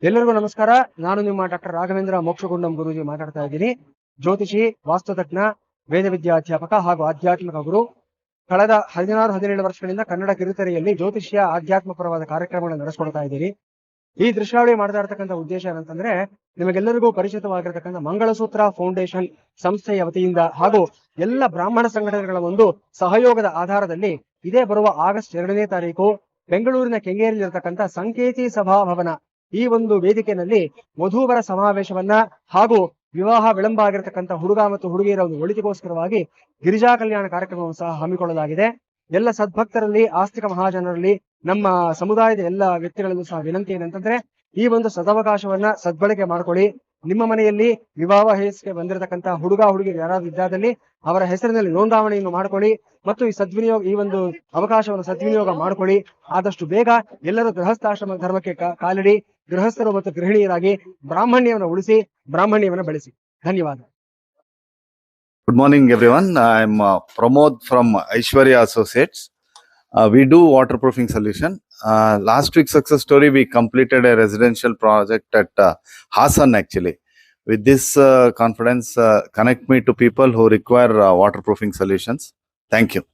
ಎಲ್ಲರಿಗೂ ನಮಸ್ಕಾರ. ನಾನು ನಿಮ್ಮ ಡಾಕ್ಟರ್ ರಾಘವೇಂದ್ರ ಮೋಕ್ಷಗುಂಡಂ ಗುರೂಜಿ ಮಾತಾಡ್ತಾ ಇದ್ದೀನಿ. ಜ್ಯೋತಿಷಿ, ವಾಸ್ತುತಜ್ಞ, ವೇದ ವಿದ್ಯಾಧ್ಯಾಪಕ ಹಾಗೂ ಆಧ್ಯಾತ್ಮಿಕ ಗುರು. ಕಳೆದ 16-17 ವರ್ಷಗಳಿಂದ ಕನ್ನಡ ಕಿರುತೆರೆಯಲ್ಲಿ ಜ್ಯೋತಿಷ್ಯ ಆಧ್ಯಾತ್ಮಪರವಾದ ಕಾರ್ಯಕ್ರಮಗಳನ್ನು ನಡೆಸ್ಕೊಡ್ತಾ ಇದ್ದೀರಿ. ಈ ದೃಶ್ಯಾವಳಿ ಮಾಡ್ತಾ ಇರತಕ್ಕಂಥ ಉದ್ದೇಶ ಏನಂತಂದ್ರೆ, ನಿಮಗೆಲ್ಲರಿಗೂ ಪರಿಚಿತವಾಗಿರತಕ್ಕಂಥ ಮಂಗಳಸೂತ್ರ ಫೌಂಡೇಶನ್ ಸಂಸ್ಥೆಯ ವತಿಯಿಂದ ಹಾಗೂ ಎಲ್ಲ ಬ್ರಾಹ್ಮಣ ಸಂಘಟನೆಗಳ ಒಂದು ಸಹಯೋಗದ ಆಧಾರದಲ್ಲಿ ಇದೇ ಬರುವ ಆಗಸ್ಟ್ 2ನೇ ತಾರೀಕು ಬೆಂಗಳೂರಿನ ಕೆಂಗೇರಿಯಲ್ಲಿರತಕ್ಕಂಥ ಸಂಕೇತಿ ಸಭಾಭವನ ಈ ಒಂದು ವೇದಿಕೆಯಲ್ಲಿ ವಧೂವರ ಸಮಾವೇಶವನ್ನ ಹಾಗೂ ವಿವಾಹ ವಿಳಂಬ ಆಗಿರತಕ್ಕಂಥ ಹುಡುಗ ಮತ್ತು ಹುಡುಗಿಯರ ಒಂದು ಒಳಿತಿಗೋಸ್ಕರವಾಗಿ ಗಿರಿಜಾ ಕಲ್ಯಾಣ ಕಾರ್ಯಕ್ರಮವನ್ನು ಸಹ ಹಮ್ಮಿಕೊಳ್ಳಲಾಗಿದೆ. ಎಲ್ಲ ಸದ್ಭಕ್ತರಲ್ಲಿ, ಆಸ್ತಿಕ ಮಹಾಜನರಲ್ಲಿ, ನಮ್ಮ ಸಮುದಾಯದ ಎಲ್ಲ ವ್ಯಕ್ತಿಗಳಲ್ಲೂ ಸಹ ವಿನಂತಿ ಏನಂತಂದ್ರೆ, ಈ ಒಂದು ಸದವಕಾಶವನ್ನ ಸದ್ಬಳಕೆ ಮಾಡ್ಕೊಳ್ಳಿ. ನಿಮ್ಮ ಮನೆಯಲ್ಲಿ ವಿವಾಹ ವಯಸ್ಸಿಗೆ ಬಂದಿರತಕ್ಕಂಥ ಹುಡುಗ ಹುಡುಗಿಯರು ಯಾರಾದ್ರೂ ಇದ್ದಾದಲ್ಲಿ ಅವರ ಹೆಸರಿನಲ್ಲಿ ನೋಂದಾವಣೆಯನ್ನು ಮಾಡ್ಕೊಳ್ಳಿ ಮತ್ತು ಈ ಒಂದು ಅವಕಾಶವನ್ನು ಸದ್ವಿನಿಯೋಗ ಮಾಡ್ಕೊಳ್ಳಿ. ಆದಷ್ಟು ಬೇಗ ಎಲ್ಲರೂ ಗೃಹಸ್ಥಾಶ್ರಮ ಧರ್ಮಕ್ಕೆ ಕಾಲಿಡಿ. ಗೃಹಸ್ಥರು ಮತ್ತು ಗೃಹಿಣಿಯರಾಗಿ ಬ್ರಾಹ್ಮಣ್ಯವನ್ನು ಉಳಿಸಿ, ಬ್ರಾಹ್ಮಣ್ಯವನ್ನು ಬೆಳೆಸಿ. ಧನ್ಯವಾದ. Good morning, everyone. I'm Pramod from Aishwarya Associates. We do waterproofing solution. Last week success story, we completed a residential project at Hassan actually. With this confidence, connect me to people who require waterproofing solutions. Thank you.